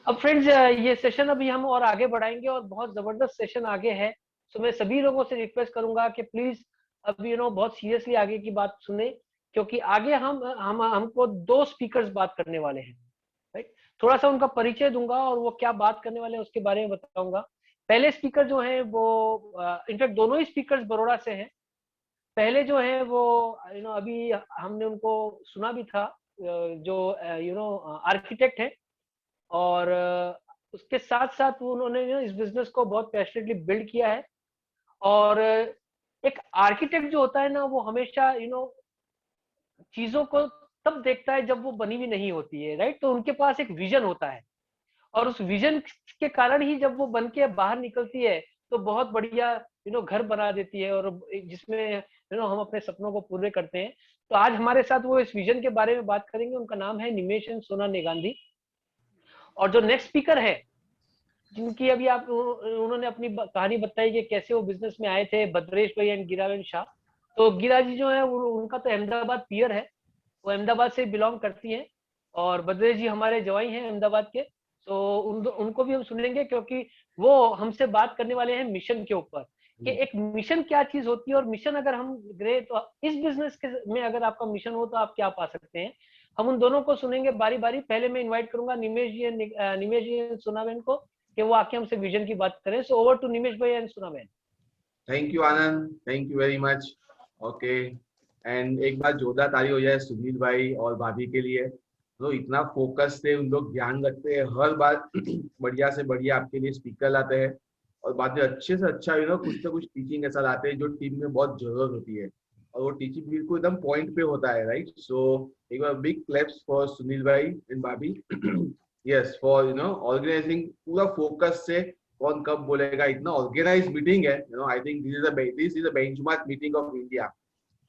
अब फ्रेंड्स, ये सेशन अभी हम और आगे बढ़ाएंगे और बहुत जबरदस्त सेशन आगे है। तो मैं सभी लोगों से रिक्वेस्ट करूंगा कि प्लीज अब बहुत सीरियसली आगे की बात सुने, क्योंकि आगे हम हमको दो स्पीकर्स बात करने वाले हैं। राइट। थोड़ा सा उनका परिचय दूंगा और वो क्या बात करने वाले हैं उसके बारे में बताऊंगा। पहले स्पीकर जो है वो इनफैक्ट दोनों ही स्पीकर्स बड़ौदा से हैं। पहले जो है वो अभी हमने उनको सुना भी था, जो आर्किटेक्ट है। और उसके साथ साथ उन्होंने इस बिजनेस को बहुत पैशनेटली बिल्ड किया है। और एक आर्किटेक्ट जो होता है ना, वो हमेशा चीजों को तब देखता है जब वो बनी हुई नहीं होती है। राइट। तो उनके पास एक विजन होता है, और उस विजन के कारण ही जब वो बन के बाहर निकलती है तो बहुत बढ़िया घर बना देती है, और जिसमें हम अपने सपनों को पूरे करते हैं। तो आज हमारे साथ वो इस विजन के बारे में बात करेंगे। उनका नाम है निमेश एंड सोना नेगांधी। और जो नेक्स्ट स्पीकर है, जिनकी अभी आप उन्होंने अपनी कहानी बताई कि कैसे वो बिजनेस में आए थे, भद्रेश भाई एंड गिरावन शाह। तो गिरा जी जो है उनका तो अहमदाबाद पियर है, वो अहमदाबाद से बिलोंग करती हैं। और भद्रेश जी हमारे जवाई हैं अहमदाबाद के। तो उनको भी हम सुनेंगे, क्योंकि वो हमसे बात करने वाले हैं मिशन के ऊपर, कि एक मिशन क्या चीज होती है। और मिशन अगर हम गए तो इस बिजनेस के में अगर आपका मिशन हो तो आप क्या पा सकते हैं। हम उन दोनों को सुनेंगे बारी बारी। पहले मैं इनवाइट करूंगा निमेश जी एंड सुनाबेन को, कि वो आके हमसे विजन की बात करें। सो ओवर टू निमेश भाई and Sunaben. Thank you Anand, thank you very much. Okay, and एक बार जोरदार ताली हो जाए सुनील भाई और भाभी के लिए। तो इतना फोकस से उन लोग ध्यान रखते हैं हर बार बढ़िया से बढ़िया आपके लिए स्पीकर लाते हैं, और बाद में अच्छे से अच्छा कुछ ना कुछ टीचिंग ऐसा लाते हैं जो टीम में बहुत जरूरत होती है, और वो टीचिंग बिल्कुल एकदम पॉइंट पे होता है। राइट। सो एक बार बिग क्लैप्स फॉर सुनील भाई एंड भाभी। यस, फॉर ऑर्गेनाइजिंग पूरा फोकस से कौन कब बोलेगा, इतना ऑर्गेनाइज मीटिंग है। I think this is a benchmark meeting of India.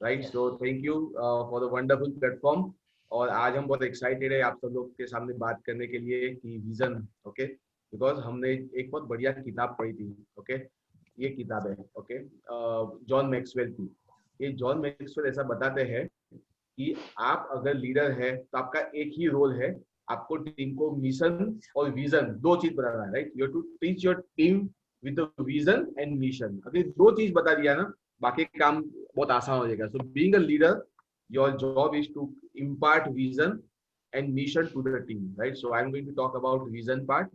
Right. Yes. So thank you for the wonderful platform. और आज हम बहुत एक्साइटेड है आप सब लोग के सामने बात करने के लिए कि विजन। ओके, बिकॉज हमने एक बहुत बढ़िया किताब पढ़ी थी। ओके, ये किताब है ओके, जॉन मैक्सवेल की। ये जॉन मैक्सवेल ऐसा बताते हैं कि आप अगर लीडर है तो आपका एक ही रोल है, आपको टीम को मिशन और विजन दो चीज बताना है। Right. You have to teach your team with vision and mission. अगर दो चीज बता दिया ना, बाकी काम बहुत आसान हो जाएगा। So being a leader, your job is to impart vision and mission to the team. Right. So I am going to talk about vision part.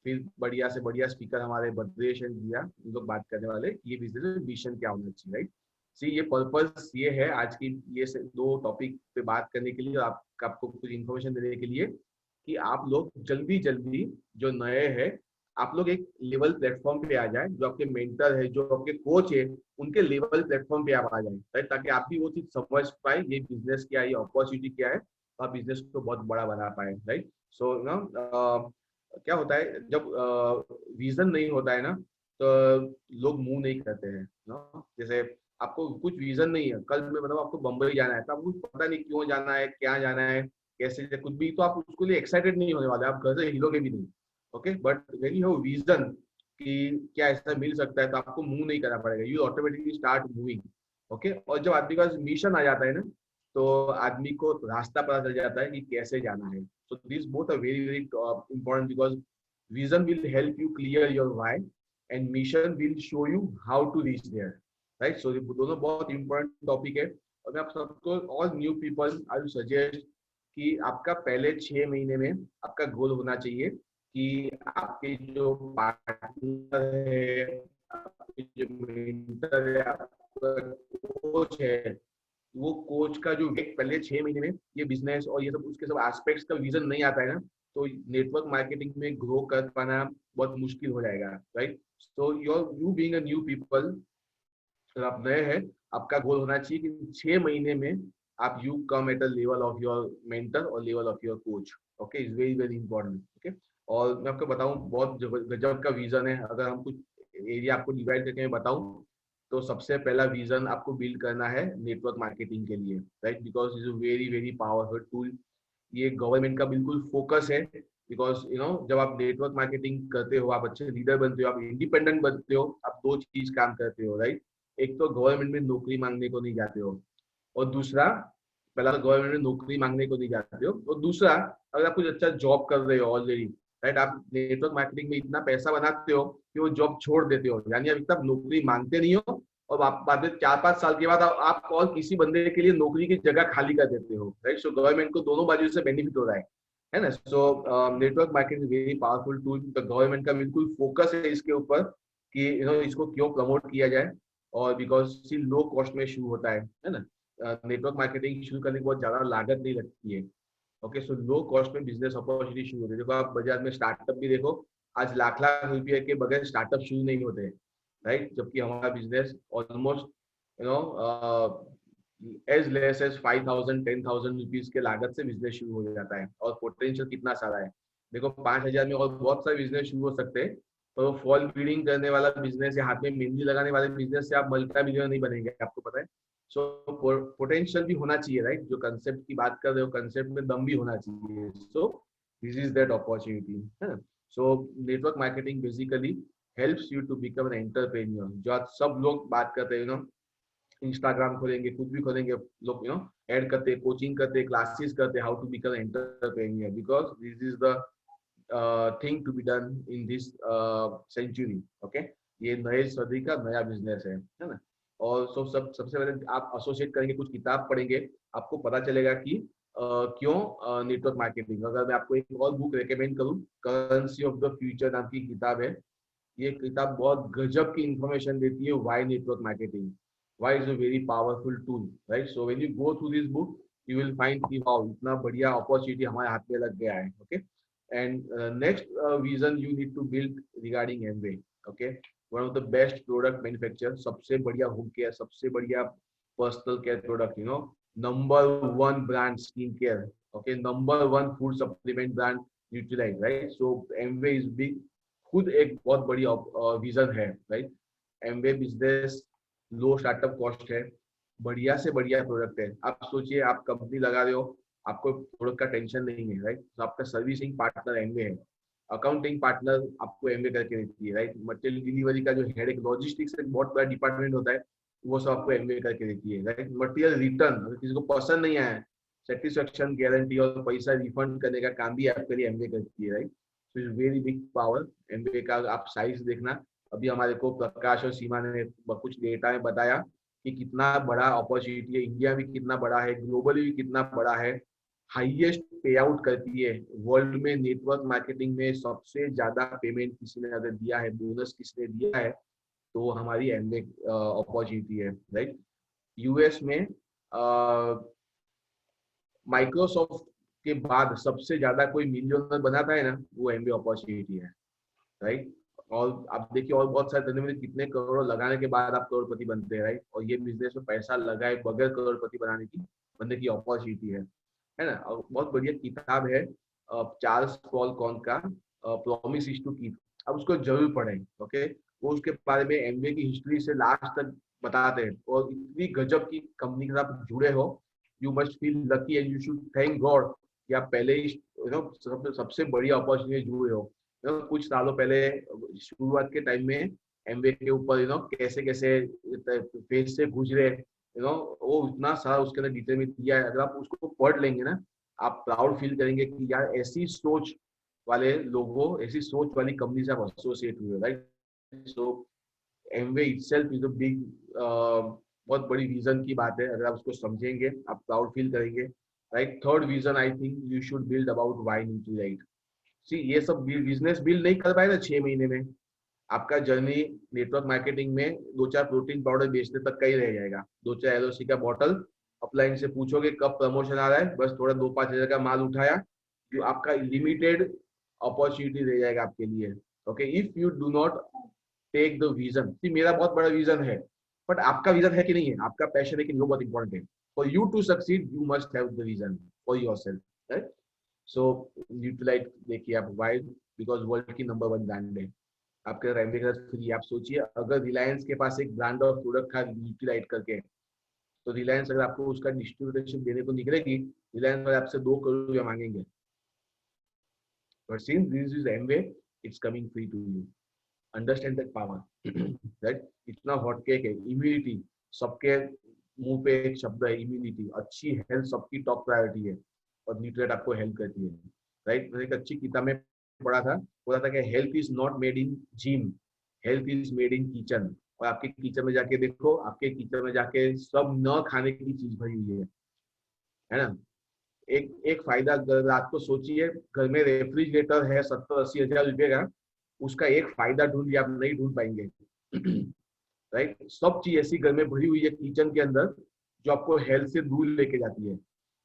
फिर बढ़िया से बढ़िया स्पीकर हमारे भद्रेश एंड दिया, उन लोग बात करने वाले ये बिजनेस में मिशन क्या होना चाहिए। राइट। सी ये पर्पस ये है आज की ये दो टॉपिक पे बात करने के लिए, आपको कुछ इन्फॉर्मेशन देने के लिए कि आप लोग जल्दी जल्दी जो नए हैं, आप लोग एक लेवल प्लेटफॉर्म पे आ जाए, जो आपके मेंटर है, जो आपके कोच है, उनके लेवल प्लेटफॉर्म पे आप आ जाए। राइट। ताकि आप भी वो चीज समझ पाए, ये बिजनेस क्या है, ये अपॉर्चुनिटी क्या है, तो आप बिजनेस को बहुत बड़ा बना पाए। राइट। सो क्या होता है जब विजन नहीं होता है ना, तो लोग मूव नहीं करते हैं ना। जैसे आपको कुछ विजन नहीं है, कल मैं बताऊँ आपको बम्बई जाना है, तो आपको पता नहीं क्यों जाना है, क्या जाना है, कैसे कुछ भी, तो आप उसके लिए एक्साइटेड नहीं होने वाले, आप घर से हिलोगे भी नहीं। Okay, but when you have vision कि क्या ऐसा मिल सकता है, तो आपको मूव नहीं करना पड़ेगा, you automatically start moving. Okay, और जब आदमी का मिशन आ जाता है ना, तो आदमी को रास्ता पता चल जाता है कि कैसे जाना है। So this both are very very important, because vision will help you clear your why and mission will show you how to reach there. Right. So दोनों बहुत इंपॉर्टेंट टॉपिक है। और मैं आप सबको, all new people, I will suggest कि आपका पहले 6 महीने में आपका गोल होना चाहिए कि आपके जो पार्टनर है, आपके जो मेंटर है, आपका कोच है, वो कोच का जो पहले 6 महीने में ये बिजनेस और ये सब उसके सब एस्पेक्ट्स का विजन नहीं आता है ना, तो नेटवर्क मार्केटिंग में ग्रो कर पाना बहुत मुश्किल हो जाएगा। Right. So you being a new people, अगर आप नए हैं, आपका गोल होना चाहिए कि 6 महीने में आप you come at the level of your mentor और level of your coach. Okay, is very very important. Okay, और मैं आपको बताऊं बहुत गजब का विजन है। अगर हम कुछ एरिया आपको डिवाइड करके मैं बताऊं, तो सबसे पहला विजन आपको बिल्ड करना है नेटवर्क मार्केटिंग के लिए। Right, because is a very very powerful tool. ये गवर्नमेंट का बिल्कुल फोकस है, बिकॉज जब आप नेटवर्क मार्केटिंग करते हो, आप अच्छे लीडर बनते हो, आप इंडिपेंडेंट बनते हो, आप दो चीज काम करते हो। राइट, एक तो गवर्नमेंट में नौकरी मांगने को नहीं जाते हो, और दूसरा, पहला तो गवर्नमेंट में नौकरी मांगने को नहीं जाते हो, और दूसरा, अगर आप कुछ अच्छा जॉब कर रहे हो ऑलरेडी, राइट। आप नेटवर्क मार्केटिंग में इतना पैसा बनाते हो कि वो जॉब छोड़ देते हो, यानी अभी तक नौकरी मांगते नहीं हो और आप बाद में 4-5 साल के बाद आप और किसी बंदे के लिए नौकरी की जगह खाली कर देते हो, राइट। सो गवर्नमेंट को दोनों बाजू से बेनिफिट हो रहा है ना। So network marketing very powerful tool. तो गवर्नमेंट का बिल्कुल फोकस है इसके ऊपर कि इसको क्यों प्रमोट किया जाए, और बिकॉज सी लो कॉस्ट में शुरू होता है ना। नेटवर्क मार्केटिंग शुरू करने की बहुत ज्यादा लागत नहीं लगती है। ओके, सो लो कॉस्ट में बिजनेस अपॉर्चुनिटी शुरू होती है। देखो आप बाजार में स्टार्टअप भी देखो, आज लाख लाख रुपए के बगैर स्टार्टअप शुरू नहीं होते, राइट। जबकि हमारा business almost you know as less as 5,000-10,000 rupees के लागत से बिजनेस शुरू हो जाता है, और पोटेंशियल कितना सारा है। देखो 5,000 में और बहुत सारे बिजनेस शुरू हो सकते हैं, तो फॉल ब्रीडिंग करने वाला बिजनेस या हाथ में मेहंदी लगाने वाले बिजनेस से आप मल्टी मिलियनर नहीं बनेंगे, आपको पता है। सो पोटेंशियल भी होना चाहिए, राइट। जो कंसेप्ट की बात कर रहे हो, कंसेप्ट में दम भी होना चाहिए। So this is that opportunity, है ना। So network marketing basically helps you to become an entrepreneur. जो आज सब लोग बात करते हैं, इंस्टाग्राम खोलेंगे, कुछ भी खोलेंगे, लोग ऐड करते, कोचिंग करते, क्लासेस करते, how to become entrepreneur, because this is the thing to be done in this century. Okay, ये नए सदी का नया बिजनेस है ना। और सबसे पहले आप एसोसिएट करेंगे, कुछ किताब पढ़ेंगे, आपको पता चलेगा कि क्यों नेटवर्क मार्केटिंग। अगर मैं आपको एक और बुक रेकमेंड करूं, करेंसी ऑफ द फ्यूचर नाम की किताब है। ये किताब बहुत गजब की इंफॉर्मेशन देती है, why network marketing, why is a very powerful tool, right. So when you go through this book, you will find कि वाओ, इतना बढ़िया अपॉर्चुनिटी हमारे हाथ में लग गया है। Okay, and next vision you need to build regarding Amway. Okay, one of the best product manufacturer, सबसे बढ़िया home care, सबसे बढ़िया personal care product, number one brand skin care, okay, number one food supplement brand Nutrilite, right. So Amway is big, खुद एक बहुत बड़ी vision है, right. Amway business लो startup cost है, बढ़िया से बढ़िया प्रोडक्ट है। आप सोचिए, आप कंपनी लगा रहे हो, आपको प्रोडक्ट का टेंशन नहीं है, राइट। तो आपका सर्विसिंग पार्टनर एमवे है, अकाउंटिंग पार्टनर आपको एमवे करके देती है, राइट। मटेरियल डिलीवरी का जो हेड एक लॉजिस्टिक्स एक बहुत बड़ा डिपार्टमेंट होता है, वो सब आपको एमवे करके देती है, राइट। मटेरियल रिटर्न, अगर किसी को पसंद नहीं आया, सेटिस्फेक्शन गारंटी और पैसा रिफंड करने का काम भी आपके लिए एमवे करती है, right. So is very big power Amway का। आप साइज देखना, अभी हमारे को प्रकाश और सीमा ने कुछ डेटा में बताया कि कितना बड़ा अपॉर्चुनिटी है, इंडिया में कितना बड़ा है, ग्लोबली भी कितना बड़ा है। हाईएस्ट पे आउट करती है वर्ल्ड में नेटवर्क मार्केटिंग में, सबसे ज्यादा पेमेंट किसी ने अगर दिया है, बोनस किसने दिया है, तो हमारी एमवे अपॉर्चुनिटी है, राइट। यूएस में माइक्रोसॉफ्ट के बाद सबसे ज्यादा कोई मिलियनर बनाता है ना, वो एमवे अपॉर्चुनिटी है, राइट। और आप देखिए, और बहुत सारे धंधे में कितने करोड़ लगाने के बाद आप करोड़पति बनते हैं, राइट। और ये बिजनेस में पैसा लगाए बगैर करोड़पति बनने की अपॉर्चुनिटी है ना। और बहुत बढ़िया किताब है चार्ल्स पॉल कॉन का, प्रॉमिस इज टू कीप। अब उसको जरूर पढ़ें, ओके। वो उसके बारे में एमवे की हिस्ट्री से लास्ट तक बताते हैं, और इतनी गजब की कंपनी के साथ जुड़े हो, you must feel lucky and you should thank God कि आप पहले ही सबसे बड़ी अपॉर्चुनिटी जुड़े हो। कुछ सालों पहले शुरुआत के टाइम में एमवे के ऊपर कैसे कैसे फेज से गुजरे, वो इतना सारा उसके अंदर डिटेल में दिया है। अगर आप उसको पढ़ लेंगे ना, आप प्राउड फील करेंगे कि यार ऐसी सोच वाले लोगों, ऐसी सोच वाली कंपनी से आप एसोसिएट हुए, right. So Amway itself is a big, बहुत बड़ी विजन की बात है। अगर आप उसको समझेंगे, आप प्राउड फील करेंगे, right. Third vision I think you should build about why Nutrilite. See ये सब बिजनेस बिल्ड नहीं कर पाए ना 6 महीने में, आपका जर्नी नेटवर्क मार्केटिंग में 2-4 प्रोटीन पाउडर बेचने तक का ही रह जाएगा, 2-4 एलओसी का बॉटल। अपलाइन से पूछोगे कब प्रमोशन आ रहा है, बस थोड़ा 2-5 हजार का माल उठाया, जो आपका लिमिटेड अपॉर्चुनिटी रह जाएगा आपके लिए। Okay, if you do not take the vision, मेरा बहुत बड़ा विजन है, बट आपका विजन है कि नहीं है, आपका पैशन है कि नहीं, वो बहुत इंपॉर्टेंट है। For you to succeed you must have the vision for yourself, right. So Nutrilite देखिए आप, वाई, बिकॉज वर्ल्ड की नंबर 1 ब्रांड है। आपके रेमडे के साथ फ्री। आप सोचिए, अगर रिलायंस के पास एक ब्रांड ऑफ प्रोडक्ट था न्यूट्रीलाइट करके, तो रिलायंस अगर आपको उसका डिस्ट्रीब्यूटरशिप देने को निकलेगी, रिलायंस वाले आपसे 2 करोड़ रुपया मांगेंगे, but since this is Amway, it's coming free to you. Understand that power, right. इतना हॉट केक है। इम्यूनिटी, सबके मुंह पे एक शब्द है इम्यूनिटी, अच्छी हेल्थ सबकी टॉप प्रायोरिटी है, और न्यूट्रीलाइट आपको हेल्प करती है, राइट। एक अच्छी किताब में पढ़ा था, बोला था कि health is not made in gym, health is made in kitchen. और आपके किचन में जाके देखो, आपके किचन में जाके सब न खाने की चीज भरी हुई है ना। एक एक फायदा रात को सोचिए, घर में रेफ्रिजरेटर है 70-80 हजार रुपए का, उसका एक फायदा ढूंढ लिया, आप नहीं ढूंढ पाएंगे। राइट, सब चीज ऐसी घर में भरी हुई है किचन के अंदर जो आपको हेल्थ से दूर लेके जाती है।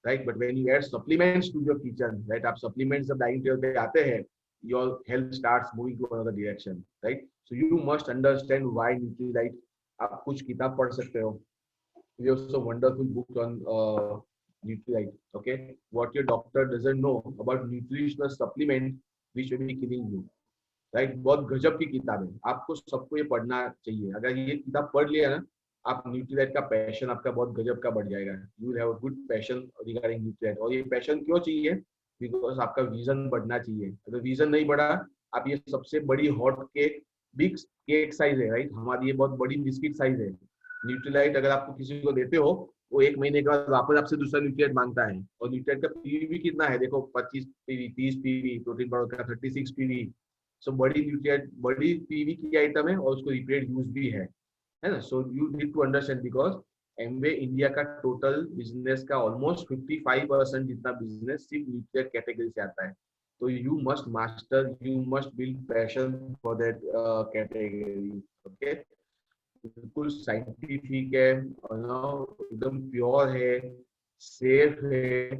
Right, but when you add supplements to your kitchen, right, आप सप्लीमेंट्स जब डाइनिंग टेबल पे आते हैं, your health starts moving to another direction. Right, so you must understand why Nutrilite. आप कुछ किताब पढ़ सकते हो, we have so wonderful books on Nutrilite. Okay, what your doctor doesn't know about nutritional supplement which will be killing you. Right, बहुत गजब की किताब है, आपको सबको ये पढ़ना चाहिए। अगर ये किताब पढ़ लिया ना, आप न्यूट्रीलाइट का पैशन आपका बहुत गजब का बढ़ जाएगा। You will have a good passion regarding Nutrilite. और ये पैशन क्यों चाहिए? बिकॉज आपका विजन बढ़ना चाहिए। अगर विजन नहीं बढ़ा, आप ये सबसे बड़ी hot cake, big cake size है, राइट, हमारी ये बहुत बड़ी बिस्किट साइज है। न्यूट्रीलाइट अगर आपको किसी को देते हो, वो 1 महीने के बाद वापस आपसे दूसरा न्यूट्रीलाइट मांगता है। और न्यूट्रीलाइट का पीवी कितना है देखो, 25 पीवी, 30 पीवी, प्रोटीन पाउडर का 36 पीवी। सो बड़ी न्यूट्रिएंट, बड़ी पीवी की आइटम है और उसको रिपीटेड यूज भी है ना। So you need to understand, because Amway India का टोटल बिजनेस का ऑलमोस्ट 55% जितना बिजनेस सिर्फ न्यूट्रिएंट कैटेगरी से आता है। तो you must master, you must build passion for that category. Okay, बिल्कुल साइंटिफिक है, एकदम प्योर है, सेफ है,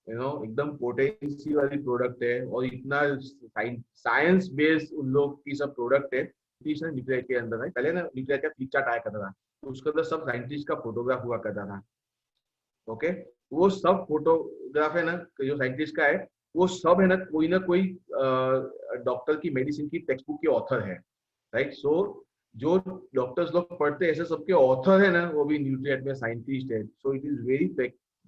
एकदम पोटेंसी वाली प्रोडक्ट है। और इतना साइंस बेस्ड उन लोग की सब प्रोडक्ट है। न्यूक्लियर के अंदर है, पहले ना न्यूक्लियर का फ्लिप चार्ट आया करता था, तो उसके अंदर सब साइंटिस्ट का फोटोग्राफ हुआ करता था। ओके, वो सब फोटोग्राफ है ना, जो साइंटिस्ट का है, वो सब है ना कोई डॉक्टर की मेडिसिन की टेक्स्ट बुक के ऑथर है। राइट, सो जो डॉक्टर्स लोग पढ़ते हैं ऐसे सबके ऑथर है ना, वो भी न्यूट्रिएंट में साइंटिस्ट है। So it is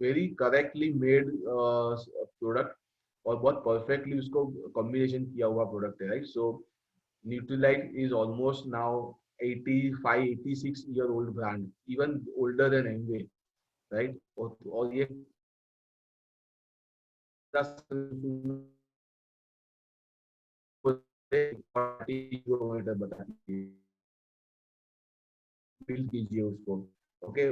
very correctly made product, और बहुत परफेक्टली उसको कॉम्बिनेशन किया हुआ प्रोडक्ट है। Right, so Nutrilite is almost now 85-86 year old brand, even older than Amway. Right, और ये 40 किलोमीटर बताती है, बिल्ड कीजिए उसको। ओके,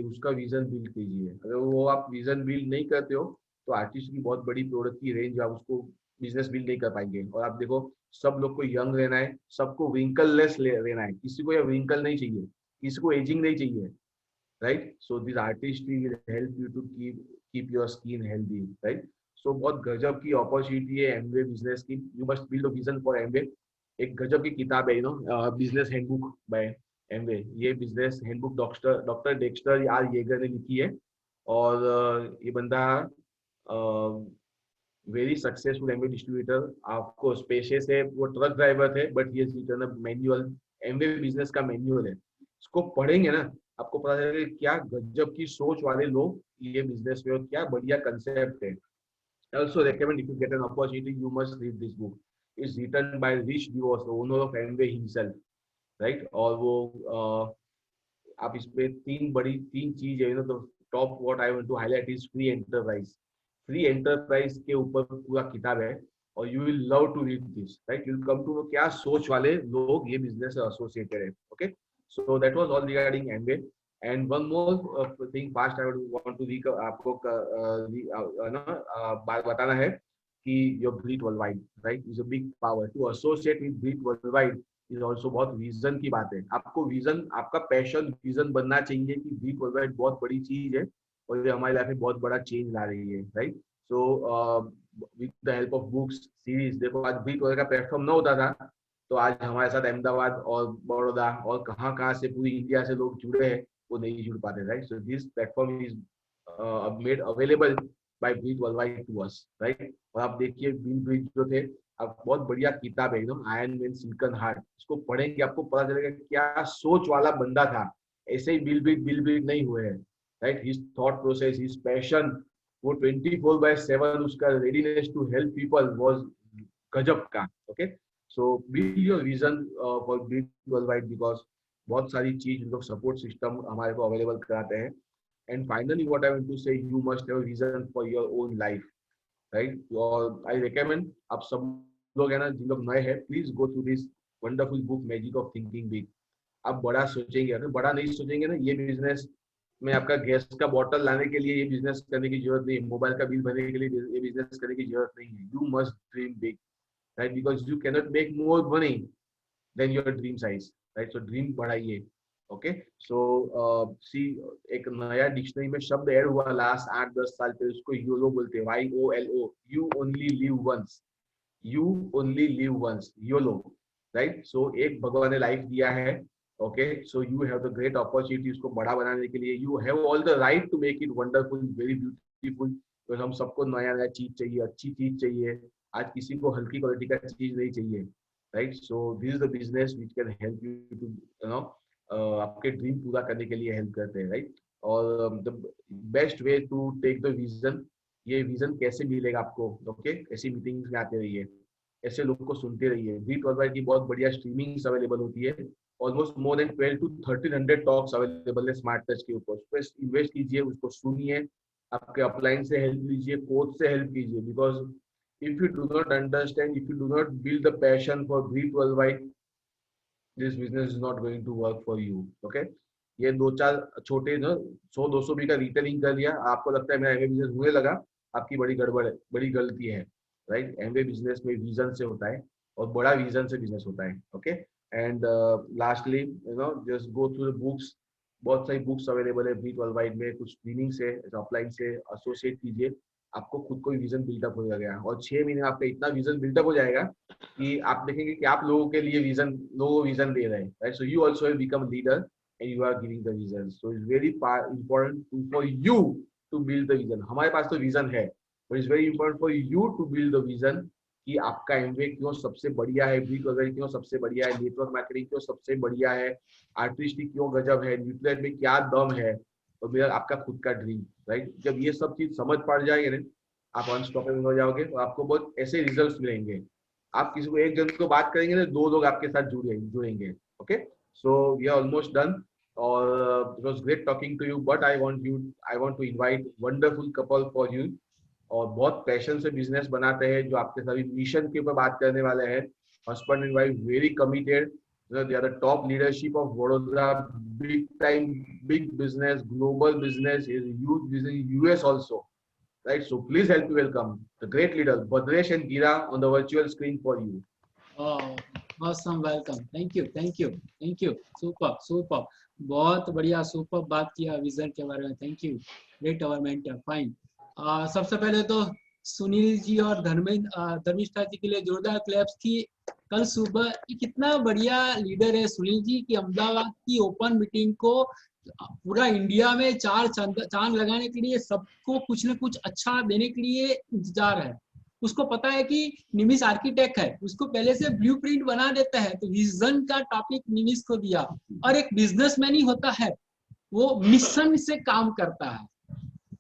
उसका विजन बिल्ड कीजिए। अगर वो आप विजन बिल्ड नहीं करते हो, तो आर्टिस्ट की बहुत बड़ी प्रोडक्ट की रेंज, आप उसको बिजनेस बिल्ड नहीं कर पाएंगे। और आप देखो, सब लोग को यंग रहना है, सबको विंकललेस रहना है, किसी को ये विंकल नहीं चाहिए, किसी को एजिंग नहीं चाहिए। Right, so this Artistry will help you to keep your skin healthy. Right, so बहुत गजब की अपॉर्चुनिटी है एमवे बिजनेस की। You must build a vision for Amway. एक गजब की किताब है, बिजनेस हैंडबुक बाय एमवे। ये business handbook doctor Dexter R Yager ने लिखी है। और ये बंदा वेरी सक्सेसफुल एमवे डिस्ट्रीब्यूटर। आपको पेशे से वो ट्रक ड्राइवर थे, बट ये return a manual, Amway business का मैनुअल है। इसको पढ़ेंगे ना, आपको पता चलेगा क्या गजब की सोच वाले लोग ये बिजनेस में, और क्या बढ़िया कंसेप्ट है। I also recommend, if you get an opportunity, you must read this book. It's written by Rich DeVos, the owner of Amway himself, right? और वो आप इसमें तीन चीज है, तो top what I want to highlight is free enterprise. Free enterprise के ऊपर पूरा किताब है, और you will love to read this. Right, you will come to know क्या सोच वाले लोग ये बिजनेस से एसोसिएटेड है। Okay, so that was all regarding Amway. And one more thing fast I want to आपको बात बताना है कि your Breathe Worldwide, right, is a big power. To associate with Breathe Worldwide is also बहुत vision की बात है। आपको विजन, आपका पैशन विजन बनना चाहिए कि ब्रीथ वर्ल्डवाइड बहुत बड़ी चीज है, और ये हमारी लाइफ में बहुत बड़ा चेंज ला रही है। Right, so with the help of books series, देखो आज ब्रीथ वर्ल्ड का प्लेटफॉर्म ना होता था, तो आज हमारे साथ अहमदाबाद और बड़ौदा और कहाँ से पूरी इंडिया से लोग जुड़े हैं, वो नहीं जुड़ पाते। Right, so this platform is made available by Breathe Worldwide to us. Right, और आप देखिए बिल ब्रीथ जो थे, अब बहुत बढ़िया किताब है एकदम, आयरन मैन सिल्कन हार्ट। इसको पढ़ेंगे आपको पता चलेगा क्या सोच वाला बंदा था। ऐसे ही बिल ब्रीथ नहीं हुए हैं। Right, his thought process, his passion, वो 24/7 उसका readiness to help people was गजब का। Okay, so build your vision for Breathe Worldwide, because बहुत सारी चीज लोग सपोर्ट सिस्टम हमारे को अवेलेबल कराते हैं। And finally what I want to say, you must have vision for your own life. Right. और आई रिकमेंड आप सब लोग है ना, जिन लोग नए हैं, please go through this wonderful book magic of thinking big. आप बड़ा सोचेंगे, अगर बड़ा नहीं सोचेंगे ना, ये बिजनेस में आपका गैस का बॉटल लाने के लिए ये बिजनेस करने की जरूरत नहीं है, मोबाइल का बिल भरने के लिए ये बिजनेस करने की जरूरत नहीं है। You must dream big, right, because you cannot make more money than your dream size, right. So dream बढ़ाइए। ओके, सो सी, एक नया डिक्शनरी में शब्द ऐड हुआ लास्ट 8-10 साल पे, उसको योलो बोलते हैं, YOLO, you only live once, you only live once, YOLO, right. So एक भगवान ने लाइफ दिया है, okay, so you have the great opportunity उसको बड़ा बनाने के लिए। You have all the right to make it wonderful, very beautiful. तो हम सबको नया नया चीज चाहिए, अच्छी चीज चाहिए। आज किसी को हल्की क्वालिटी का चीज नहीं चाहिए, right. So this is the business which can help you to, you know, आपके ड्रीम पूरा करने के लिए हेल्प करते हैं, राइट। और the best way to take the vision, ये विजन कैसे मिलेगा आपको, ओके, ऐसी मीटिंग्स में आते रहिए, ऐसे लोगों को सुनते रहिए। ब्रीथ वर्ल्डवाइड की बहुत बढ़िया स्ट्रीमिंग्स अवेलेबल होती है, almost more than 12 to 1300 talks available है स्मार्ट टच के ऊपर। उस पर इन्वेस्ट कीजिए, उसको सुनिए, आपके अपलाइन से हेल्प लीजिए, कोच से हेल्प कीजिए, because if you do not understand, if you do not build the passion for Breathe Worldwide, this business is not going to work for you, okay. ये 2-4 छोटे ना 100-200 भी का रिटेलिंग कर लिया, आपको लगता है मेरा एमवे बिजनेस होने लगा, आपकी बड़ी गड़बड़ है, बड़ी गलती है, राइट। एमवे बिजनेस में विजन से होता है, और बड़ा विजन से बिजनेस होता है, okay. And lastly, you know, just go through the books, बहुत सारी बुक्स अवेलेबल है ब्रीथ वर्ल्डवाइड में, कुछ ट्रेनिंग से, ऑफलाइन से एसोसिएट कीजिए, आपको खुद को विजन बिल्डअप हो जाएगा, और 6 महीने में आपका इतना विजन बिल्डअप हो जाएगा कि आप देखेंगे कि आप लोगों के लिए विजन दे रहे हैं, right. So you also have become leader and you are giving the vision, so it's very important for you to build the vision. हमारे पास तो विजन है, but it's very important for you to build the vision कि आपका Amway क्यों सबसे बढ़िया है, breathe वगैरह क्यों सबसे बढ़िया है, नेटवर्क मार्केटिंग क्यों सबसे बढ़िया है, आर्टिस्टिक क्यों गजब है, न्यूक्लियर में क्या दम है, और मेरा आपका खुद का ड्रीम, राइट। जब ये सब चीज समझ पड़ जाएंगे ना, आप अनस्टॉपेबल हो जाओगे, और आपको बहुत ऐसे रिजल्ट्स मिलेंगे। आप किसी को, एक जन को बात करेंगे ना, 2 लोग आपके साथ जुड़ेंगे, okay. So we are almost done. Or it was great talking to you, but I want to invite wonderful couple for you. और बहुत पैशन से बिजनेस बनाते हैं, जो आपके सभी मिशन के ऊपर बात करने वाले हैं। Husband and wife, very committed, they are the top leadership of Vadodara, big time, big business, global business, is huge business in US also, right? So please help me welcome the great leaders Bhadresh and Gira on the virtual screen for you. Oh, awesome, welcome. Thank you. Super. बहुत बढ़िया, super बात किया vision के बारे में। Thank you, great our mentor, fine. सबसे पहले तो सुनील जी और धर्मिष्ठा जी के लिए जोरदार क्लैप्स की। कल सुबह कितना बढ़िया लीडर है सुनील जी की अहमदाबाद की ओपन मीटिंग को पूरा इंडिया में चांद लगाने के लिए, सबको कुछ न कुछ अच्छा देने के लिए इंतजार है। उसको पता है कि निमिष आर्किटेक्ट है, उसको पहले से ब्लूप्रिंट बना देता है, तो विजन का टॉपिक निमिष को दिया। और एक बिजनेसमैन ही होता है, वो मिशन से काम करता है,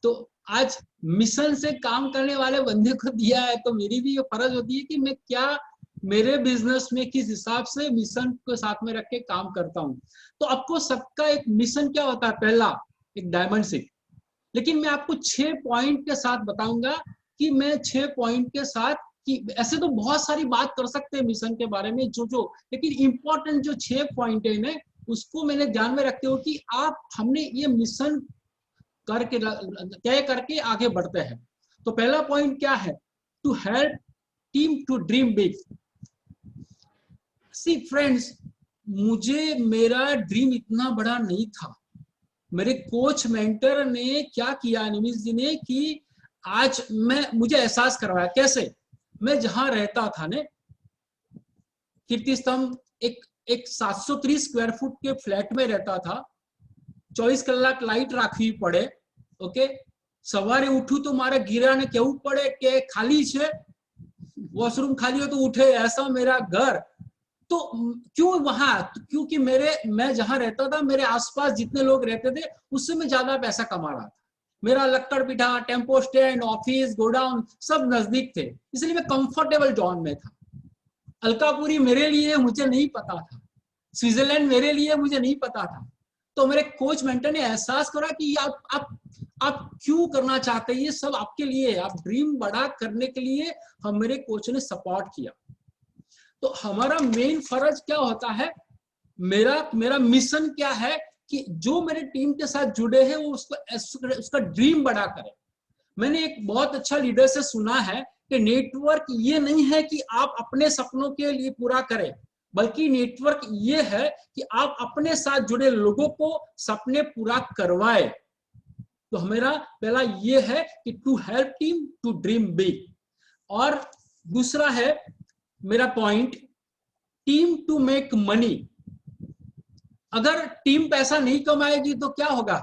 तो आज मिशन से काम करने वाले बंदे को दिया है, तो मेरी भी ये फर्ज होती है कि मैं क्या मेरे बिजनेस में किस हिसाब से मिशन को साथ में रख के काम करता हूँ। तो आपको सबका एक मिशन क्या होता है, पहला एक डायमंड शिप, लेकिन मैं आपको 6 पॉइंट के साथ बताऊंगा कि मैं 6 पॉइंट के साथ, कि ऐसे तो बहुत सारी बात कर सकते हैं मिशन के बारे में जो लेकिन इंपॉर्टेंट जो 6 पॉइंट है ना, उसको मैंने ध्यान में रखते हो कि हमने ये मिशन करके तय करके आगे बढ़ते हैं। तो पहला पॉइंट क्या है, to help team to dream big. See friends, मुझे मेरा ड्रीम इतना बड़ा नहीं था। मेरे कोच मेंटर ने क्या किया, निमिष जी ने, कि आज मुझे एहसास करवाया। कैसे? मैं जहां रहता था ने, कीर्ति स्तंभ, एक 730 स्क्वायर फुट के फ्लैट में रहता था। 24 કલાક लाइट राखवी पड़े, ओके। सवारे उठू तो मारे गिरा ने कहવું पड़े कि खाली छे, वॉशरूम खाली हो तो उठे, ऐसा मेरा घर। तो क्यों वहां? क्योंकि मैं जहां रहता था, मेरे आसपास जितने लोग रहते थे उससे मैं ज्यादा पैसा कमा रहा था। मेरा लक्कड़ पिठा, टेम्पो स्टैंड, ऑफिस, गोडाउन सब नजदीक थे, इसलिए मैं कंफर्टेबल जोन में था। अलकापुरी मेरे लिए मुझे नहीं पता था, स्विट्जरलैंड मेरे लिए मुझे नहीं पता था। तो मेरे कोच मेंटर ने एहसास करा कि आप क्यों करना चाहते हैं, ये सब आपके लिए है, आप ड्रीम बड़ा करने के लिए हम मेरे कोच ने सपोर्ट किया। तो हमारा मेन फर्ज क्या होता है, मेरा मिशन क्या है कि जो मेरे टीम के साथ जुड़े हैं वो उसका ड्रीम बड़ा करे। मैंने एक बहुत अच्छा लीडर से सुना है कि नेटवर्क ये नहीं है कि आप अपने सपनों के लिए पूरा करें, बल्कि नेटवर्क ये है कि आप अपने साथ जुड़े लोगों को सपने पूरा करवाए। तो मेरा पहला ये है कि to help team to dream big. और दूसरा है मेरा point, team to make money. अगर टीम पैसा नहीं कमाएगी तो क्या होगा,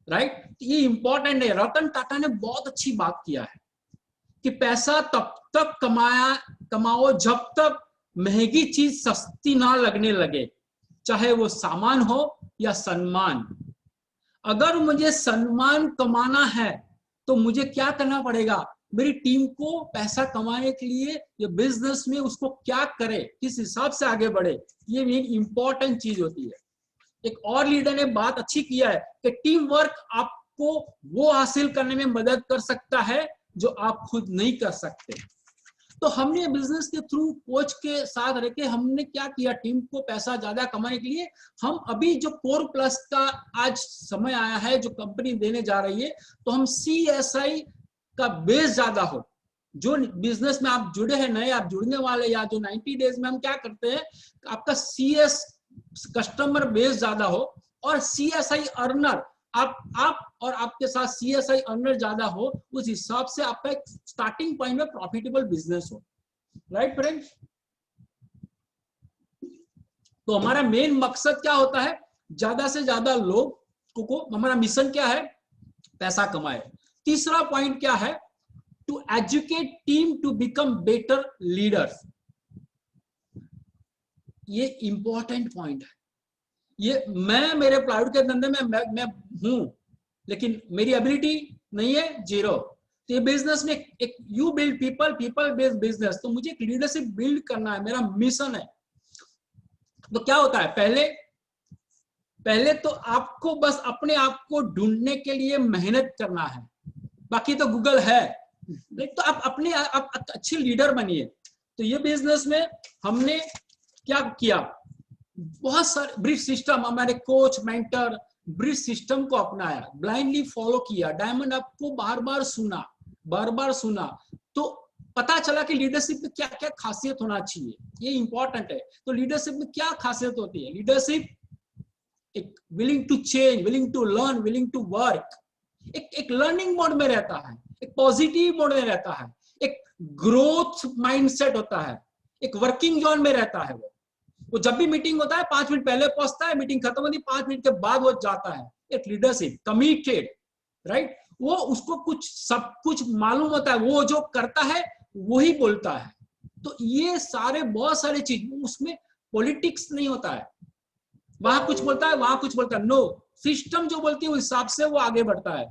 राइट? ये इंपॉर्टेंट है। रतन टाटा ने बहुत अच्छी बात किया है कि पैसा तब तक कमाओ जब तक महंगी चीज सस्ती ना लगने लगे, चाहे वो सामान हो या सम्मान। अगर मुझे सम्मान कमाना है तो मुझे क्या करना पड़ेगा, मेरी टीम को पैसा कमाने के लिए या बिजनेस में उसको क्या करे, किस हिसाब से आगे बढ़े, ये मेन इंपॉर्टेंट चीज होती है। एक और लीडर ने बात अच्छी किया है कि टीम वर्क आपको वो हासिल करने में मदद कर सकता है जो आप खुद नहीं कर सकते। तो हमने बिजनेस के थ्रू कोच के साथ रह के हमने क्या किया, टीम को पैसा ज्यादा कमाने के लिए हम अभी जो कोर प्लस का आज समय आया है जो कंपनी देने जा रही है, तो हम CSI का बेस ज्यादा हो। जो बिजनेस में आप जुड़े हैं, नए आप जुड़ने वाले, या जो 90 डेज में हम क्या करते हैं, आपका CS कस्टमर बेस ज्यादा हो और CSI अर्नर आप और आपके साथ CSI अर्नर ज्यादा हो, उस हिसाब से आपका एक स्टार्टिंग पॉइंट में प्रॉफिटेबल बिजनेस हो। Right friends? तो हमारा मेन मकसद क्या होता है, ज्यादा से ज्यादा लोग को, हमारा मिशन क्या है, पैसा कमाए। तीसरा पॉइंट क्या है, to educate team to become better leaders. ये इंपॉर्टेंट पॉइंट है। ये मैं मेरे प्लाईवुड के धंधे में मैं हूं, लेकिन मेरी एबिलिटी नहीं है, जीरो। तो ये बिजनेस में एक you build people, people based business, तो मुझे एक लीडरशिप बिल्ड करना है, मेरा मिशन है। तो क्या होता है, पहले तो आपको बस अपने आप को ढूंढने के लिए मेहनत करना है, बाकी तो गूगल है। तो आप अच्छे लीडर बनिए। तो ये बिजनेस में हमने क्या किया, बहुत सारे ब्रीफ सिस्टम, हमारे कोच मेंटर ब्रीफ सिस्टम को अपनाया, ब्लाइंडली फॉलो किया, डायमंड अप को बार बार सुना, तो पता चला कि लीडरशिप में क्या क्या खासियत होना चाहिए, ये इंपॉर्टेंट है। तो लीडरशिप में क्या खासियत होती है, लीडरशिप एक willing to change, willing to learn, willing to work, एक लर्निंग मोड में रहता है, एक पॉजिटिव मोड में रहता है, एक ग्रोथ माइंडसेट होता है, एक वर्किंग जोन में रहता है। वो जब भी मीटिंग होता है 5 मिनट पहले पहुंचता है, मीटिंग खत्म होती है 5 मिनट के बाद वो जाता है। एक लीडरशिप कमिटेड, राइट? वो उसको सब कुछ मालूम होता है, वो जो करता है वही बोलता है। तो ये सारे बहुत सारे चीज, उसमें पॉलिटिक्स नहीं होता है, वहां कुछ बोलता है वहां कुछ बोलता है, नो, सिस्टम जो बोलती है उस हिसाब से वो आगे बढ़ता है।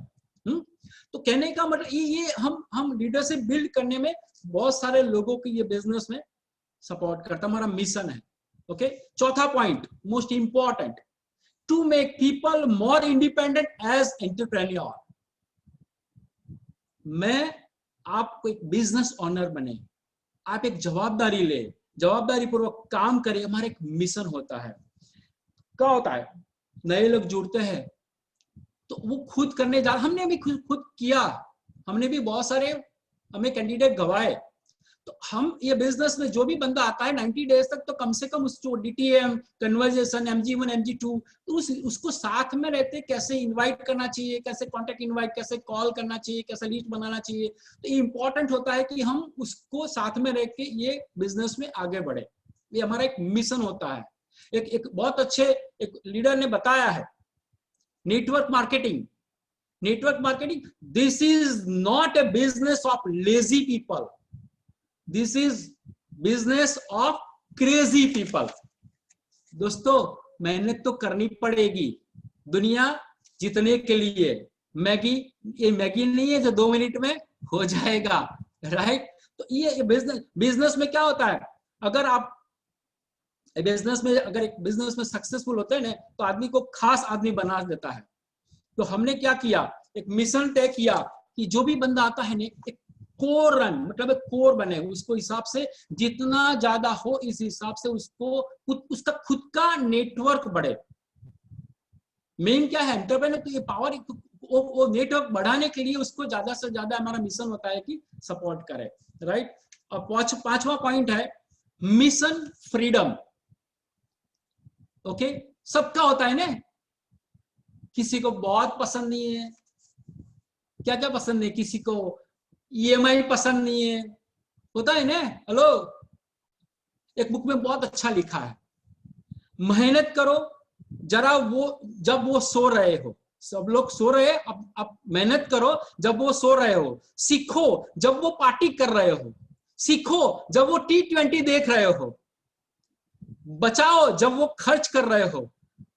तो कहने का मतलब ये हम लीडरशिप बिल्ड करने में बहुत सारे लोगों की ये बिजनेस में सपोर्ट करता, हमारा मिशन है। ओके, चौथा point most important, to make people more independent as entrepreneur. मैं आपको एक बिजनेस ओनर बने, आप एक जवाबदारी ले, जवाबदारी पूर्वक काम करें, हमारा एक मिशन होता है। क्या होता है, नए लोग जुड़ते हैं तो वो खुद करने जा, हमने भी खुद किया, हमने भी बहुत सारे हमें कैंडिडेट गवाए। तो हम ये बिजनेस में जो भी बंदा आता है 90 डेज तक, तो कम से कम उसको DTM, कन्वर्जेशन, MG1, MG2, तो उसको साथ में रहते कैसे इनवाइट करना चाहिए, कैसे कॉन्टेक्ट इनवाइट, कैसे कॉल करना चाहिए, कैसे लिस्ट बनाना चाहिए। तो ये इंपॉर्टेंट होता है कि हम उसको साथ में रह के ये बिजनेस में आगे बढ़े, ये हमारा एक मिशन होता है। एक बहुत अच्छे एक लीडर ने बताया है, network marketing, this is not a business of lazy people, this is business of crazy people. दोस्तों, मेहनत तो करनी पड़ेगी दुनिया जीतने के लिए। ये मैगी नहीं है जो 2 मिनट में हो जाएगा, राइट? तो ये बिजनेस में क्या होता है, अगर आप बिजनेस में अगर एक बिजनेस में सक्सेसफुल होते हैं ना तो आदमी को खास आदमी बना देता है। तो हमने क्या किया, एक मिशन तय किया कि जो भी बंदा आता है ना एक कोर रन, मतलब एक कोर बने, उसको हिसाब से जितना ज्यादा हो इस हिसाब से उसको उसका खुद का नेटवर्क बढ़े। मेन क्या है एंटरप्रेन्योर, तो ये पावर वो नेटवर्क बढ़ाने के लिए उसको ज्यादा से ज्यादा हमारा मिशन होता है कि सपोर्ट करे, राइट। और पांचवा पॉइंट है मिशन फ्रीडम। ओके, सबका होता है ना, किसी को बहुत पसंद नहीं है, क्या क्या पसंद नहीं, किसी को EMI पसंद नहीं है, होता है ना। हेलो, एक बुक में बहुत अच्छा लिखा है, मेहनत करो जरा वो जब वो सो रहे हो, सब लोग सो रहे हैं, अब मेहनत करो जब वो सो रहे हो, सीखो जब वो पार्टी कर रहे हो, सीखो जब वो T20 देख रहे हो, बचाओ जब वो खर्च कर रहे हो,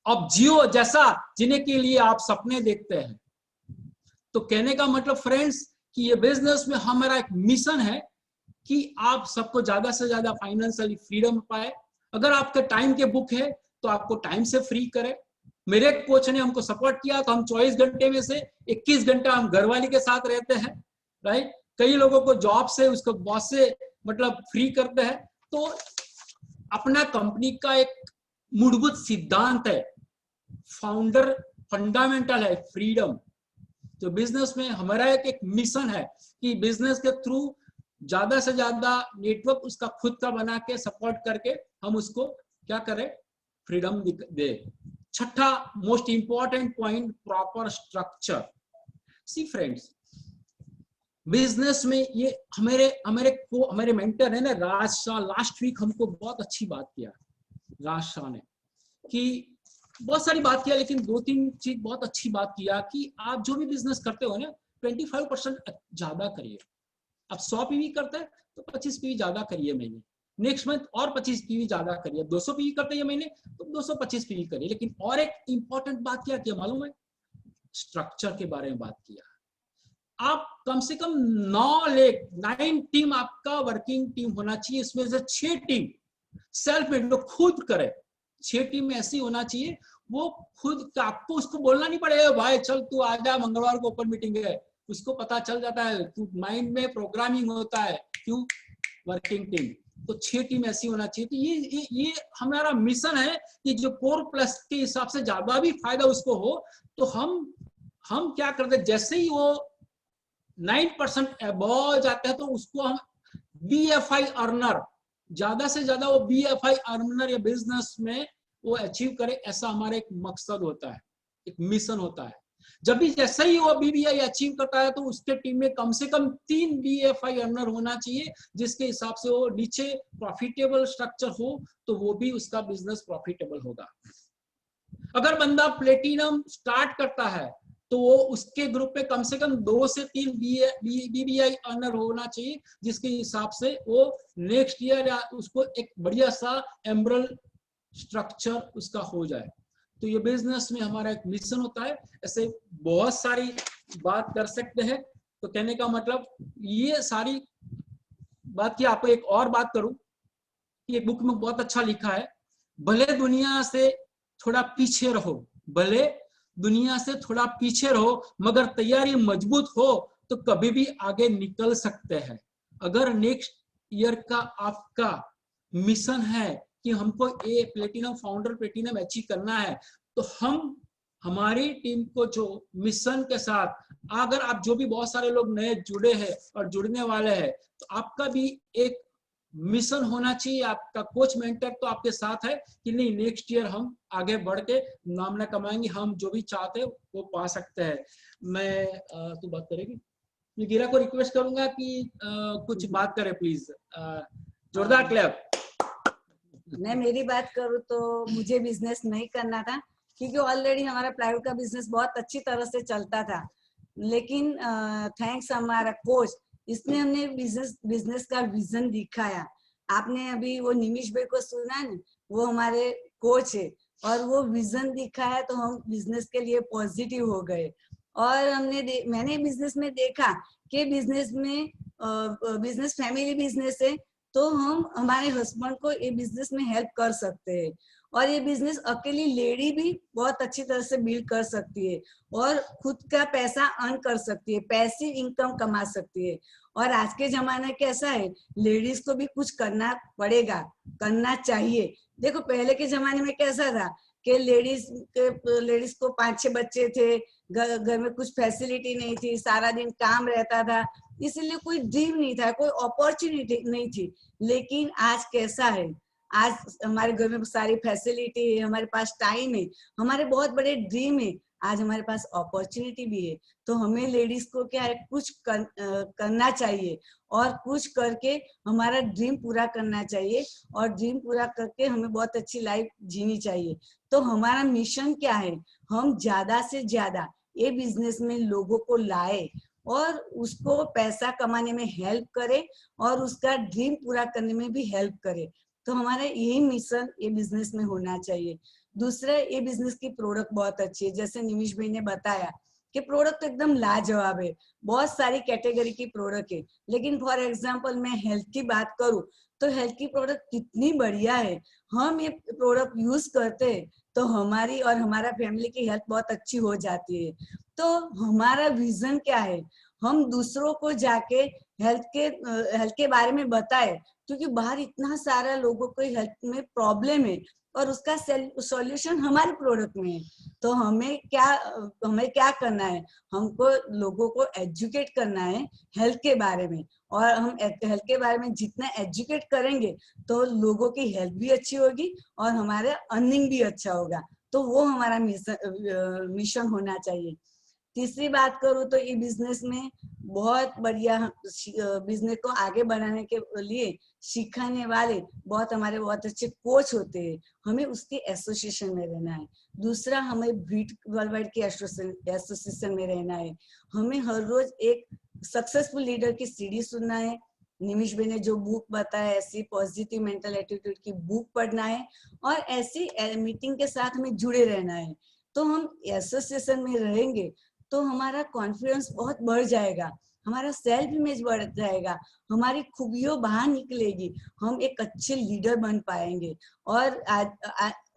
अब जियो जैसा जीने के लिए आप सपने देखते हैं। तो कहने का मतलब फ्रेंड्स कि ये बिजनेस में हमारा एक मिशन है कि आप सबको ज्यादा से ज्यादा फाइनेंशियली फ्रीडम पाए। अगर आपके टाइम के बुक है तो आपको टाइम से फ्री करे। मेरे कोच ने हमको सपोर्ट किया तो हम 24 घंटे में से 21 घंटा हम घरवाली के साथ रहते हैं, राइट। कई लोगों को जॉब से उसको बॉस से मतलब फ्री करते हैं। तो अपना कंपनी का एक मूलभूत सिद्धांत है, फाउंडर फंडामेंटल है फ्रीडम। तो बिजनेस में हमारा एक मिशन है कि बिजनेस के थ्रू ज्यादा से ज्यादा नेटवर्क उसका खुद का बना के सपोर्ट करके हम उसको क्या करें, फ्रीडम दे। छठा most important point, proper structure. See friends, business में ये हमारे मेंटर है ना राज शाह, लास्ट वीक हमको बहुत अच्छी बात किया राज शाह ने, कि बहुत सारी बात किया लेकिन 2-3 चीज बहुत अच्छी बात किया कि आप जो भी बिजनेस करते हो ना 25% ज्यादा करिए। आप 100 पीवी करते हैं तो 25 पीवी ज्यादा करिए महीने, नेक्स्ट मंथ और 25 पीवी ज्यादा करिए। 200 पीवी करते हैं महीने तो 225 पीवी करिए। लेकिन और एक इंपॉर्टेंट बात क्या किया मालूम है, स्ट्रक्चर के बारे में बात किया। आप कम से कम 9 टीम आपका वर्किंग टीम होना चाहिए, इसमें से 6 टीम सेल्फ मेड, जो खुद करे। 6 टीम ऐसी होना चाहिए वो खुद, आपको उसको बोलना नहीं पड़ेगा भाई चल तू आजा मंगलवार को ओपन मीटिंग है, उसको पता चल जाता है, तू माइंड में प्रोग्रामिंग होता है। क्यों? Working team. तो 6 टीम ऐसी होना चाहिए। तो ये हमारा मिशन है कि जो कोर प्लस के हिसाब से ज्यादा भी फायदा उसको हो। तो हम क्या करते हैं, जैसे ही वो 9% अबव जाते हैं तो उसको हम BFI अर्नर, ज्यादा से ज्यादा वो BFI अर्नर या बिजनेस में वो अचीव करे, ऐसा हमारा एक मकसद होता है, एक मिशन होता है। जब भी जैसे ही वो BBI अचीव करता है तो उसके टीम में कम से कम 3 BFI अर्नर होना चाहिए, जिसके हिसाब से वो नीचे प्रॉफिटेबल स्ट्रक्चर हो तो वो भी उसका बिजनेस प्रॉफिटेबल होगा। अगर बंदा प्लेटिनम स्टार्ट करता है तो वो उसके ग्रुप में कम से कम 2 से 3 BBI अर्नर होना चाहिए, जिसके हिसाब से वो नेक्स्ट ईयर या उसको एक बढ़िया सा एम्बरल स्ट्रक्चर उसका हो जाए। तो ये बिजनेस में हमारा एक मिशन होता है। ऐसे बहुत सारी बात कर सकते हैं। तो कहने का मतलब ये सारी बात की। आपको एक और बात करूं, ये बुक में बहुत अच्छा लिखा है, भले दुनिया से थोड़ा पीछे रहो, भले दुनिया से थोड़ा पीछे रहो, मगर तैयारी मजबूत हो तो कभी भी आगे निकल सकते हैं। अगर नेक्स्ट ईयर का आपका मिशन है कि हमको ये प्लेटिनम फाउंडर प्लेटिनम अचीव करना है, तो हम हमारी टीम को जो मिशन के साथ, अगर आप जो भी बहुत सारे लोग नए जुड़े हैं और जुड़ने वाले हैं, तो आपका भी एक मिशन होना चाहिए। आपका कोच मेंटर तो आपके साथ है कि नहीं नेक्स्ट ईयर हम आगे बढ़ के नाम ना कमाएंगे, हम जो भी चाहते हैं वो पा सकते हैं। मैं तू बात करेगी, मैं गिरा को रिक्वेस्ट करूंगा कि कुछ बात करे प्लीज। जोरदार क्लैप। मैं मेरी बात करूँ तो मुझे बिजनेस नहीं करना था, क्योंकि ऑलरेडी हमारा प्लाईवुड का बिजनेस बहुत अच्छी तरह से चलता था। लेकिन थैंक्स हमारा कोच, इसने हमने बिजनेस का विजन दिखाया। आपने अभी वो निमिष भाई को सुना ना, वो हमारे कोच है, और वो विजन दिखाया तो हम बिजनेस के लिए पॉजिटिव हो गए। और मैंने बिजनेस में देखा कि बिजनेस में बिजनेस फैमिली बिजनेस है, तो हम हमारे हस्बैंड को ये बिजनेस में हेल्प कर सकते हैं। और ये बिजनेस अकेली लेडी भी बहुत अच्छी तरह से बिल्ड कर सकती है और खुद का पैसा अर्न कर सकती है, पैसिव इनकम कमा सकती है। और आज के जमाना कैसा है, लेडीज को भी कुछ करना पड़ेगा, करना चाहिए। देखो पहले के जमाने में कैसा था कि लेडीज को 5-6 बच्चे थे, घर में कुछ फैसिलिटी नहीं थी, सारा दिन काम रहता था, इसीलिए कोई ड्रीम नहीं था, कोई अपॉर्चुनिटी नहीं थी। लेकिन आज कैसा है, आज हमारे घर में सारी फैसिलिटी है, हमारे पास टाइम है, हमारे बहुत बड़े ड्रीम है, आज हमारे पास अपॉर्चुनिटी भी है। तो हमें लेडीज को क्या है, कुछ करना चाहिए और कुछ करके हमारा ड्रीम पूरा करना चाहिए और ड्रीम पूरा करके हमें बहुत अच्छी लाइफ जीनी चाहिए। तो हमारा मिशन क्या है, हम ज्यादा से ज्यादा ये बिजनेस में लोगों को लाए और उसको पैसा कमाने में हेल्प करे और उसका ड्रीम पूरा करने में भी हेल्प करे। तो हमारा यही मिशन ये बिजनेस में होना चाहिए। दूसरा, ये बिजनेस की प्रोडक्ट बहुत अच्छी है, जैसे निमिष भाई ने बताया कि प्रोडक्ट एकदम लाजवाब है, बहुत सारी कैटेगरी की प्रोडक्ट है। लेकिन फॉर एग्जांपल मैं हेल्थ की बात करूं तो हेल्थ की प्रोडक्ट कितनी बढ़िया है, हम ये प्रोडक्ट यूज करते हैं तो हमारी और हमारा फैमिली की हेल्थ बहुत अच्छी हो जाती है। तो हमारा विजन क्या है, हम दूसरों को जाके हेल्थ के बारे में बताए, क्योंकि बाहर इतना सारा लोगों को हेल्थ में प्रॉब्लम है और उसका सॉल्यूशन हमारे प्रोडक्ट में है। तो हमें क्या करना है, हमको लोगों को एजुकेट करना है हेल्थ के बारे में। और हम हेल्थ के बारे में जितना एजुकेट करेंगे तो लोगों की हेल्थ भी अच्छी होगी और हमारा अर्निंग भी अच्छा होगा। तो वो हमारा मिशन होना चाहिए। तीसरी बात करूँ तो ये बिजनेस में बहुत बढ़िया, बिजनेस को आगे बढ़ाने के लिए सिखाने वाले बहुत अच्छे कोच होते हैं, हमें उसके एसोसिएशन में रहना है। दूसरा, हमें बीट वर्ल्ड वाइड के एसोसिएशन में रहना है। हमें हर रोज एक सक्सेसफुल लीडर की सीढ़ी सुनना है, निमिष भाई ने जो बुक बताया ऐसी पॉजिटिव मेंटल एटीट्यूड की बुक पढ़ना है और ऐसी मीटिंग के साथ हमें जुड़े रहना है। तो हम एसोसिएशन में रहेंगे तो हमारा कॉन्फिडेंस बहुत बढ़ जाएगा, हमारा सेल्फ इमेज बढ़ जाएगा, हमारी खूबियों बाहर निकलेगी, हम एक अच्छे लीडर बन पाएंगे। और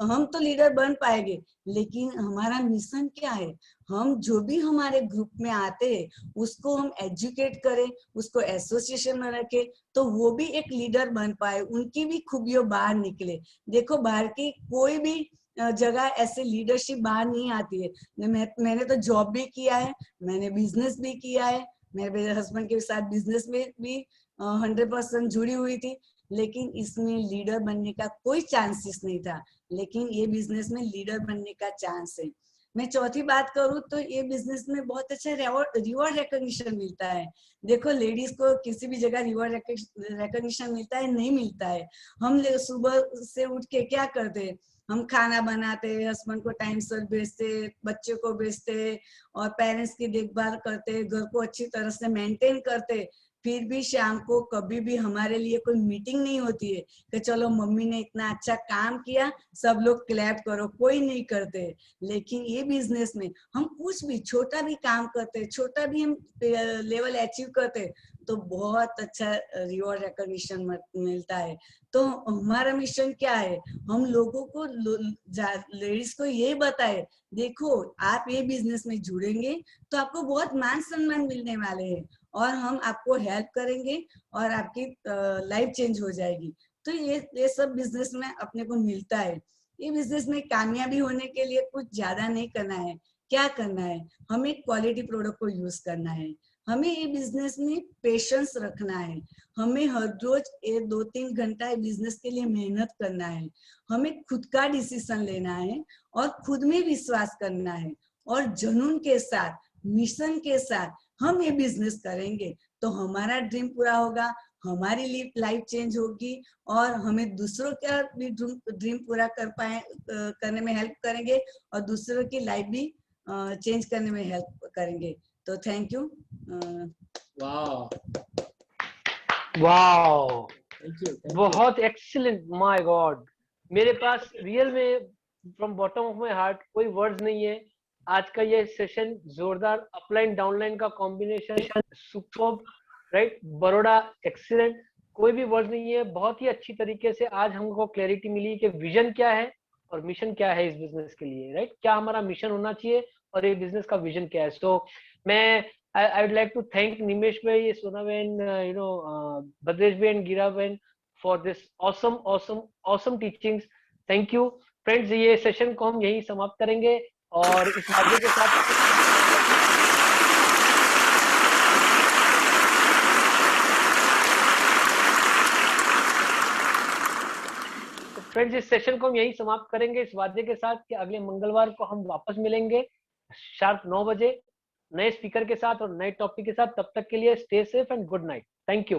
हम तो लीडर बन पाएंगे, लेकिन हमारा मिशन क्या है, हम जो भी हमारे ग्रुप में आते हैं उसको हम एजुकेट करें, उसको एसोसिएशन में रखें तो वो भी एक लीडर बन पाए, उनकी भी खूबियों बाहर निकले। देखो बाहर की कोई भी जगह ऐसे लीडरशिप बाहर नहीं आती है। मैंने तो जॉब भी किया है, मैंने बिजनेस भी किया है, मेरे हस्बैंड के साथ बिजनेस में भी 100% जुड़ी हुई थी, लेकिन इसमें लीडर बनने का कोई चांसेस नहीं था। लेकिन ये बिजनेस में लीडर बनने का चांस है। मैं चौथी बात करूँ तो ये बिजनेस में बहुत अच्छा रिवॉर्ड रिकॉग्निशन मिलता है। देखो लेडीज को किसी भी जगह रिवॉर्ड रिकॉग्निशन मिलता है, नहीं मिलता है। हम सुबह से उठ के क्या करते हैं, हम खाना बनाते, हस्बैंड को टाइम से भेजते, बच्चे को भेजते और पेरेंट्स की देखभाल करते, घर को अच्छी तरह से मेंटेन करते, फिर भी शाम को कभी भी हमारे लिए कोई मीटिंग नहीं होती है कि चलो मम्मी ने इतना अच्छा काम किया सब लोग क्लैप करो, कोई नहीं करते। लेकिन ये बिजनेस में हम कुछ भी छोटा भी काम करते, छोटा भी हम लेवल अचीव करते तो बहुत अच्छा रिवॉर्ड रिकॉग्निशन मिलता है। तो हमारा मिशन क्या है, हम लोगों को लेडीज को ये बताए, देखो आप ये बिजनेस में जुड़ेंगे तो आपको बहुत मान सम्मान मिलने वाले हैं और हम आपको हेल्प करेंगे और आपकी लाइफ चेंज हो जाएगी। तो ये सब बिजनेस में अपने को मिलता है। ये बिजनेस में कामयाबी होने के लिए कुछ ज्यादा नहीं करना है। क्या करना है, हमें क्वालिटी प्रोडक्ट को यूज करना है, हमें ये बिजनेस में पेशेंस रखना है, हमें हर रोज 2-3 घंटा बिजनेस के लिए मेहनत करना है, हमें खुद का डिसीजन लेना है और खुद में विश्वास करना है और जुनून के साथ, मिशन के साथ हम ये बिजनेस करेंगे तो हमारा ड्रीम पूरा होगा, हमारी लाइफ चेंज होगी और हमें दूसरों का भी ड्रीम पूरा करने में हेल्प करेंगे और दूसरों की लाइफ भी चेंज करने में हेल्प करेंगे। तो thank you. Wow wow, thank बहुत एक्सीलेंट, माय गॉड। मेरे पास रियल में from bottom of my heart कोई वर्ड्स नहीं है। आज का ये सेशन जोरदार, अपलाइन डाउनलाइन का combination superb, right? Baroda excellent, कोई भी वर्ड नहीं है। बहुत ही अच्छी तरीके से आज हमको क्लैरिटी मिली कि विजन क्या है और मिशन क्या है इस बिजनेस के लिए, राइट? क्या हमारा मिशन होना चाहिए और ये बिजनेस का विजन क्या है। सो मैं I would like to thank Nimesh bhai, Sona ben, Bhadresh bhai and Gira ben for this awesome teachings. Thank you friends। ये सेशन को हम यही समाप्त करेंगे और इस वादे के साथ फ्रेंड्स इस सेशन को हम यही समाप्त करेंगे इस वादे के साथ कि अगले मंगलवार को हम वापस मिलेंगे शार्प 9 बजे नए स्पीकर के साथ और नए टॉपिक के साथ। तब तक के लिए stay safe and good night. Thank you.